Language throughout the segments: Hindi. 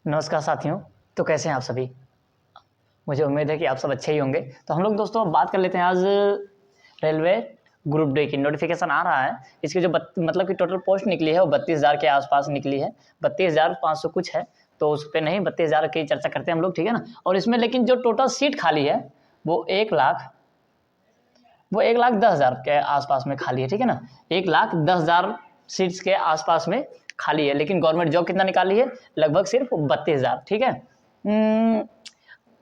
नमस्कार साथियों। तो कैसे हैं आप सभी? मुझे उम्मीद है कि आप सब अच्छे ही होंगे। तो हम लोग दोस्तों बात कर लेते हैं आज रेलवे ग्रुप डी की। नोटिफिकेशन आ रहा है, इसकी जो मतलब कि टोटल पोस्ट निकली है वो 32,000 के आसपास निकली है। 32,500 कुछ है, तो उस पर नहीं 32,000 की चर्चा करते हैं हम लोग, ठीक है ना। और इसमें लेकिन जो टोटल सीट खाली है वो 1,10,000 के आसपास में खाली है, ठीक है ना। 1,10,000 सीट्स के आसपास में खाली है, लेकिन गवर्नमेंट जॉब कितना निकाली है? लगभग सिर्फ 32,000, ठीक है।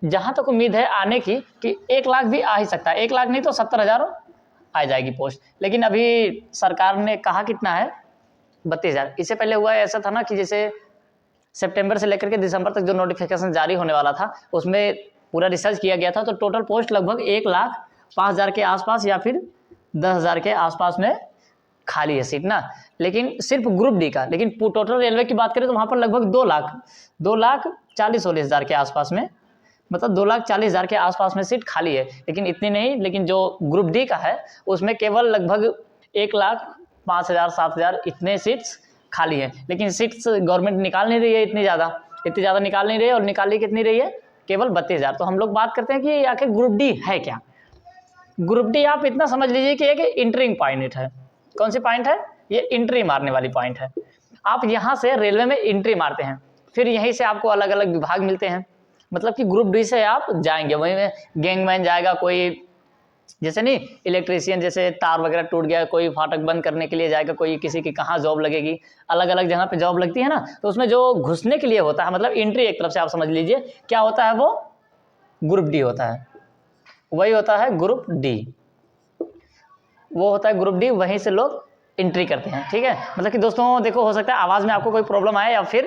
जहाँ तक उम्मीद है आने की कि 1 लाख भी आ ही सकता है, 1 लाख नहीं तो 70,000 आ जाएगी पोस्ट। लेकिन अभी सरकार ने कहा कितना है? 32,000। इससे पहले हुआ ऐसा था ना कि जैसे सितंबर से लेकर के दिसंबर तक जो नोटिफिकेशन जारी होने वाला था उसमें पूरा रिसर्च किया गया था, तो टोटल पोस्ट लगभग 1,05,000 के आसपास या फिर 10,000 के आसपास में खाली है सीट ना। लेकिन सिर्फ ग्रुप डी का, लेकिन टोटल रेलवे की बात करें तो वहाँ पर लगभग 2,40,000 के आसपास में, मतलब 2,40,000 के आसपास में सीट खाली है। लेकिन इतनी नहीं, लेकिन जो ग्रुप डी का है उसमें केवल लगभग 1,05,000 7,000 इतने सीट्स खाली है। लेकिन सीट्स गवर्नमेंट निकाल नहीं रही है इतनी ज़्यादा निकाल नहीं रही है, और निकाली कितनी रही है? केवल 32,000। तो हम लोग बात करते हैं कि आखिर ग्रुप डी है क्या। ग्रुप डी आप इतना समझ लीजिए कि एक इंटरिंग पॉइंट है। कौन सी पॉइंट है? ये एंट्री मारने वाली पॉइंट है। आप यहाँ से रेलवे में एंट्री मारते हैं, फिर यहीं से आपको अलग अलग विभाग मिलते हैं। मतलब कि ग्रुप डी से आप जाएंगे, वहीं में गैंगमैन जाएगा, कोई जैसे नहीं इलेक्ट्रीशियन, जैसे तार वगैरह टूट गया, कोई फाटक बंद करने के लिए जाएगा, कोई किसी की कहाँ जॉब लगेगी, अलग अलग जगह पे जॉब लगती है ना। तो उसमें जो घुसने के लिए होता है, मतलब एंट्री एक तरफ से आप समझ लीजिए क्या होता है, वो ग्रुप डी होता है। वही होता है ग्रुप डी, वो होता है ग्रुप डी, वहीं से लोग एंट्री करते हैं, ठीक है। मतलब कि दोस्तों देखो, हो सकता है आवाज़ में आपको कोई प्रॉब्लम आए या फिर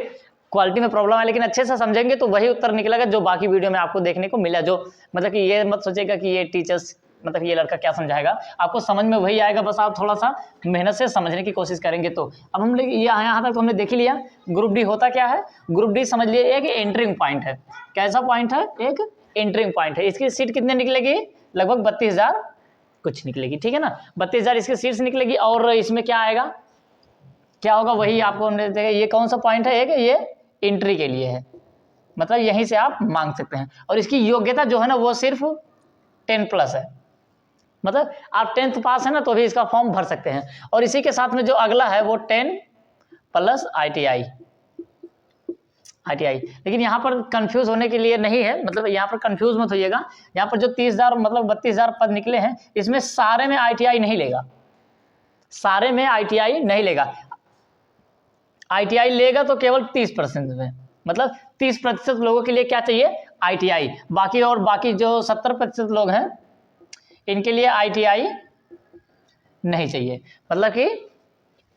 क्वालिटी में प्रॉब्लम आए, लेकिन अच्छे से समझेंगे तो वही उत्तर निकलेगा जो बाकी वीडियो में आपको देखने को मिला। जो मतलब कि ये मत सोचेगा कि ये टीचर्स, मतलब ये लड़का क्या समझाएगा, आपको समझ में वही आएगा, बस आप थोड़ा सा मेहनत से समझने की कोशिश करेंगे। तो अब हम लोग यहाँ तक तो हमने देख ही लिया ग्रुप डी होता क्या है। ग्रुप डी समझ लिए एक एंट्रिंग पॉइंट है। कैसा पॉइंट है? एक एंट्रिंग पॉइंट है। इसकी सीट कितने निकलेगी? लगभग 32,000 कुछ निकलेगी, ठीक है ना। 32,000 इसकी सीट्स निकलेगी। और इसमें क्या आएगा, क्या होगा, वही आपको हमने देखा। ये कौन सा पॉइंट है? एक ये एंट्री के लिए है, मतलब यहीं से आप मांग सकते हैं। और इसकी योग्यता जो है ना वो सिर्फ 10+ है, मतलब आप 10th पास है ना तो भी इसका फॉर्म भर सकते हैं। और इसी के साथ में जो अगला है वो 10+ ITI। लेकिन यहाँ पर कंफ्यूज होने के लिए नहीं है, मतलब यहाँ पर कंफ्यूज मत होइएगा। यहाँ पर जो 30,000 मतलब 32,000 पद निकले हैं, इसमें सारे में ITI नहीं लेगा, सारे में ITI नहीं लेगा। ITI लेगा तो केवल 30% में, मतलब 30% लोगों के लिए क्या चाहिए? ITI। बाकी जो 70% लोग हैं इनके लिए ITI नहीं चाहिए। मतलब कि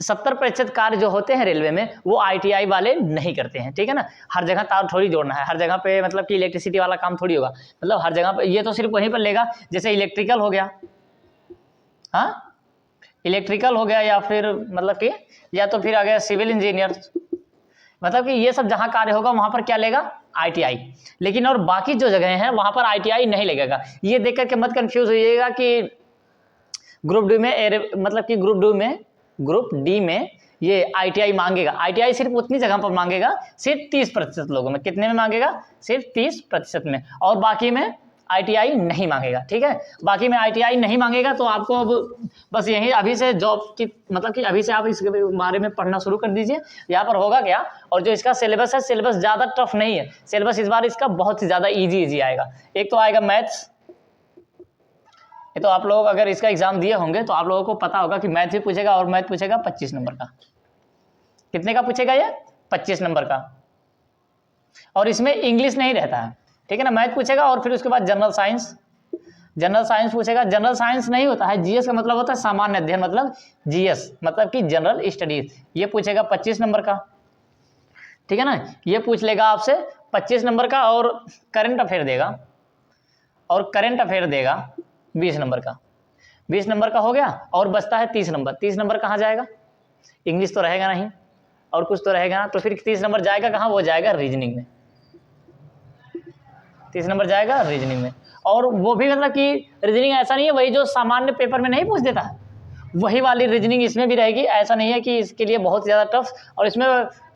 70% कार्य जो होते हैं रेलवे में वो ITI वाले नहीं करते हैं, ठीक है ना। हर जगह तार थोड़ी जोड़ना है, हर जगह पे मतलब कि इलेक्ट्रिसिटी वाला काम थोड़ी होगा, मतलब हर जगह पे ये तो सिर्फ वहीं पर लेगा। जैसे इलेक्ट्रिकल हो गया, हाँ इलेक्ट्रिकल हो गया, या फिर मतलब कि या तो फिर आ गया सिविल इंजीनियर, मतलब कि ये सब जहाँ कार्य होगा वहाँ पर क्या लेगा? ITI। लेकिन और बाकी जो जगह हैं वहाँ पर ITI नहीं लगेगा। ये देख करके मत कंफ्यूज होइएगा कि ग्रुप डी में, मतलब कि ग्रुप डी में ये ITI मांगेगा। ITI सिर्फ उतनी जगह पर मांगेगा, सिर्फ 30% लोगों में। कितने में मांगेगा? सिर्फ 30% में, और बाकी में ITI नहीं मांगेगा, ठीक है। बाकी में ITI नहीं मांगेगा। तो आपको अब बस यही अभी से जॉब की, मतलब कि अभी से आप इसके बारे में पढ़ना शुरू कर दीजिए। यहाँ पर होगा क्या, और जो इसका सिलेबस है, सिलेबस ज़्यादा टफ नहीं है। सिलेबस इस बार इसका बहुत ही ज़्यादा ईजी आएगा। एक तो आएगा मैथ्स, ये तो आप लोग अगर इसका एग्जाम दिए होंगे तो आप लोगों को पता होगा कि मैथ भी पूछेगा, और मैथ पूछेगा 25 नंबर का। कितने का पूछेगा ये? 25 नंबर का। और इसमें इंग्लिश नहीं रहता है, ठीक है ना। मैथ पूछेगा और फिर उसके बाद जनरल साइंस पूछेगा। जनरल साइंस नहीं होता है, GS का मतलब होता है सामान्य अध्ययन, मतलब GS मतलब कि जनरल स्टडीज। ये पूछेगा 25 नंबर का, ठीक है ना। ये पूछ लेगा आपसे 25 नंबर का, और करंट अफेयर देगा 20 नंबर का। 20 नंबर का हो गया, और बचता है 30 नंबर। 30 नंबर कहाँ जाएगा? इंग्लिश तो रहेगा नहीं, और कुछ तो रहेगा ना, तो फिर 30 नंबर जाएगा कहाँ? वो जाएगा रीजनिंग में। 30 नंबर जाएगा रीजनिंग में। और वो भी मतलब कि रीजनिंग ऐसा नहीं है वही जो सामान्य पेपर में नहीं पूछ देता है, वही वाली रीजनिंग इसमें भी रहेगी। ऐसा नहीं है कि इसके लिए बहुत ज़्यादा टफ, और इसमें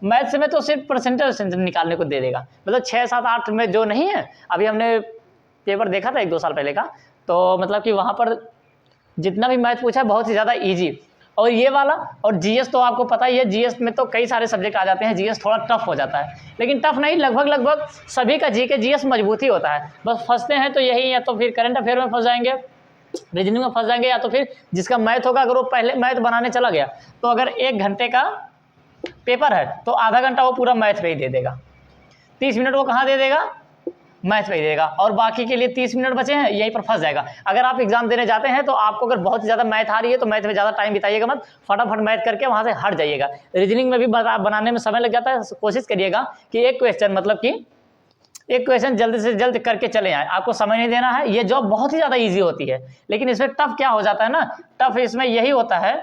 मैथ्स में तो सिर्फ परसेंटेज निकालने को दे देगा, मतलब 6, 7, 8 में जो नहीं है। अभी हमने पेपर देखा था 1-2 साल पहले का, तो मतलब कि वहाँ पर जितना भी मैथ पूछा है बहुत ही ज़्यादा ईजी। और ये वाला और जीएस तो आपको पता ही है, जीएस में तो कई सारे सब्जेक्ट आ जाते हैं, जीएस थोड़ा टफ हो जाता है, लेकिन टफ नहीं, लगभग सभी का जी के जीएस मजबूत ही होता है। बस फंसते हैं तो यही, या तो फिर करंट अफेयर में फंस जाएंगे, रीजनिंग में फंस जाएंगे, या तो फिर जिसका मैथ होगा, अगर वो पहले मैथ बनाने चला गया तो अगर 1 घंटे का पेपर है तो आधा घंटा वो पूरा मैथ पे ही दे देगा, 30 मिनट वो कहाँ दे देगा, मैथ पे ही देगा, और बाकी के लिए 30 मिनट बचे हैं यहीं पर फंस जाएगा। अगर आप एग्जाम देने जाते हैं तो आपको अगर बहुत ज़्यादा मैथ आ रही है तो मैथ में ज़्यादा टाइम बिताइएगा मत, फटाफट मैथ करके वहाँ से हट जाइएगा। रीजनिंग में भी बनाने में समय लग जाता है, कोशिश करिएगा कि एक क्वेश्चन, मतलब कि एक क्वेश्चन जल्दी से जल्द करके चले आए, आपको समय नहीं देना है। ये जॉब बहुत ही ज़्यादा ईजी होती है, लेकिन इसमें टफ क्या हो जाता है ना, टफ इसमें यही होता है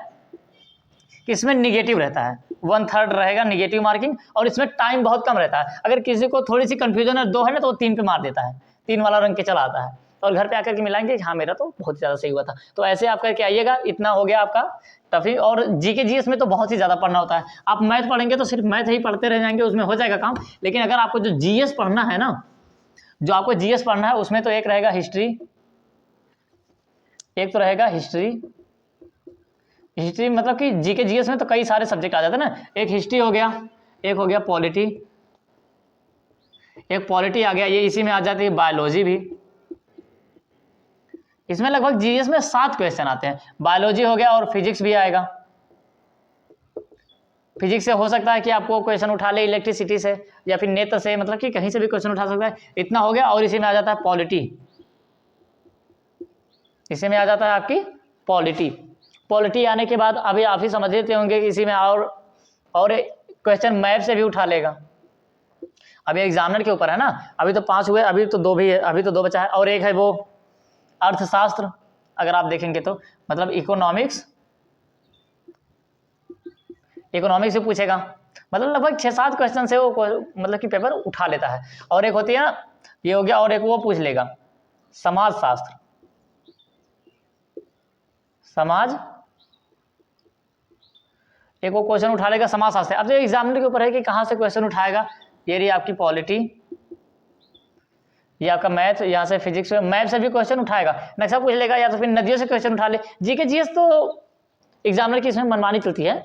कि इसमें निगेटिव रहता है, 1/3 रहेगा निगेटिव मार्किंग, और इसमें टाइम बहुत कम रहता है। अगर किसी को थोड़ी सी कंफ्यूजन है 2 है ना तो वो 3 पे मार देता है, 3 वाला रंग के चला आता है, और घर पे आकर के मिलाएंगे कि हाँ मेरा तो बहुत ज़्यादा सही हुआ था। तो ऐसे आप करके आइएगा, इतना हो गया आपका टफी। और जीके जीएस में तो बहुत ही ज़्यादा पढ़ना होता है। आप मैथ पढ़ेंगे तो सिर्फ मैथ ही पढ़ते रह जाएंगे, उसमें हो जाएगा काम। लेकिन अगर आपको जो जीएस पढ़ना है ना, जो आपको जीएस पढ़ना है, उसमें तो एक रहेगा हिस्ट्री, एक तो रहेगा हिस्ट्री मतलब कि जीके जीएस में तो कई सारे सब्जेक्ट आ जाते हैं ना, एक हिस्ट्री हो गया, एक हो गया पॉलिटी, एक पॉलिटी आ गया, ये इसी में आ जाती है बायोलॉजी भी। इसमें लगभग जीएस में 7 क्वेश्चन आते हैं, बायोलॉजी हो गया और फिजिक्स भी आएगा। फिजिक्स से हो सकता है कि आपको क्वेश्चन उठा ले इलेक्ट्रिसिटी से या फिर नेत्र से, मतलब कि कहीं से भी क्वेश्चन उठा सकता है, इतना हो गया। और इसी में आ जाता है पॉलिटी, इसी में आ जाता है आपकी पॉलिटी आने के बाद अभी आप ही समझ लेते होंगे कि इसी में और क्वेश्चन मैप से भी उठा लेगा। अभी एग्जामिनर के ऊपर है ना, अभी तो 5 हुए, अभी तो 2 भी है, अभी तो 2 बचा है, और एक है वो अर्थशास्त्र। अगर आप देखेंगे तो मतलब इकोनॉमिक्स से पूछेगा, मतलब लगभग 6-7 क्वेश्चन से वो मतलब कि पेपर उठा लेता है। और एक होती है ना, ये हो गया, और एक वो पूछ लेगा समाजशास्त्र, एक वो क्वेश्चन उठा लेगा समाजशास्त्र। अब जो एग्जामिनर के ऊपर है कि कहाँ से क्वेश्चन उठाएगा। ये रही आपकी पॉलिटी, ये आपका मैथ, यहाँ से फिजिक्स में मैथ से भी क्वेश्चन उठाएगा, नक्शा पूछ लेगा, या तो फिर नदियों से क्वेश्चन उठा ले। जीके जीएस तो एग्जामिनर की इसमें मनमानी चलती है,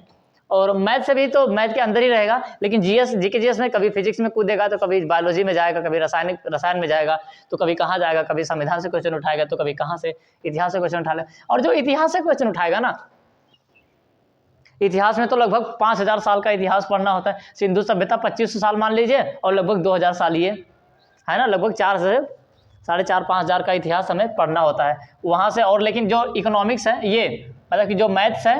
और मैथ से भी तो मैथ के अंदर ही रहेगा, लेकिन जीके जीएस में कभी फिजिक्स में कूदेगा, तो कभी बायोलॉजी में जाएगा, कभी रसायन में जाएगा, तो कभी कहाँ जाएगा, कभी संविधान से क्वेश्चन उठाएगा, तो कभी कहाँ से इतिहास से क्वेश्चन उठा ले। और जो इतिहास से क्वेश्चन उठाएगा ना, इतिहास में तो लगभग 5000 साल का इतिहास पढ़ना होता है। सिंधु सभ्यता 2500 साल मान लीजिए, और लगभग 2000 साल ये है ना, लगभग 4 से 4.5-5 हजार का इतिहास हमें पढ़ना होता है वहाँ से। और लेकिन जो इकोनॉमिक्स है, ये मतलब कि जो मैथ्स है,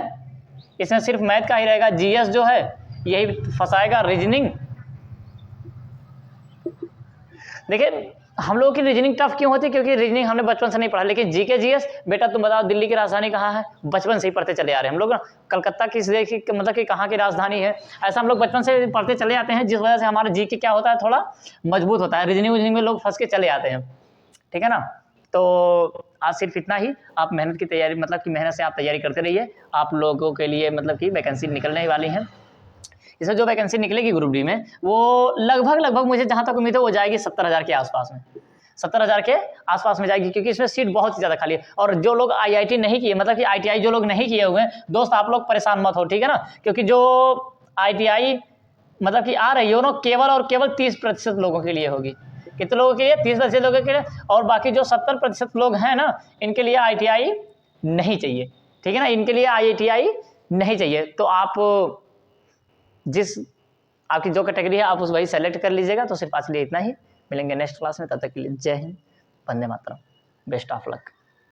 इसमें सिर्फ मैथ का ही रहेगा। जीएस जो है यही फंसाएगा, रीजनिंग। देखिए हम लोगों की रीजनिंग टफ क्यों होती है, क्योंकि रीजनिंग हमने बचपन से नहीं पढ़ा। लेकिन जीके जीएस बेटा तुम बताओ दिल्ली की राजधानी कहाँ है, बचपन से ही पढ़ते चले आ रहे हैं हम लोग ना। कलकत्ता किस देश की, मतलब कि कहाँ की राजधानी है, ऐसा हम लोग बचपन से पढ़ते चले आते हैं, जिस वजह से हमारा जीके क्या होता है, थोड़ा मजबूत होता है। रीजनिंग में लोग फंस के चले आते हैं, ठीक है ना। तो आज सिर्फ इतना ही। आप मेहनत की तैयारी, मतलब कि मेहनत से आप तैयारी करते रहिए। आप लोगों के लिए मतलब कि वैकेंसी निकलने वाली है। इसमें जो वैकेंसी निकलेगी ग्रुप डी में, वो लगभग मुझे जहाँ तक उम्मीद है वो जाएगी 70,000 के आसपास में, 70,000 के आसपास में जाएगी, क्योंकि इसमें सीट बहुत ही ज़्यादा खाली है। और जो लोग आईआईटी नहीं किए, मतलब कि आईटीआई जो लोग नहीं किए हुए हैं दोस्त, आप लोग परेशान मत हो, ठीक है ना। क्योंकि जो आईटीआई मतलब कि आ रही है ना, केवल और केवल 30% लोगों के लिए होगी। कितने लोगों के लिए? 30% लोगों के लिए। और बाकी जो 70% लोग हैं ना, इनके लिए आईटीआई नहीं चाहिए, ठीक है ना, इनके लिए आईटीआई नहीं चाहिए। तो आप जिस आपकी जो कैटेगरी है आप उस वही सेलेक्ट कर लीजिएगा। तो सिर्फ आज के लिए इतना ही, मिलेंगे नेक्स्ट क्लास में, तब तक के लिए जय Hind, Vande Mataram, best of luck.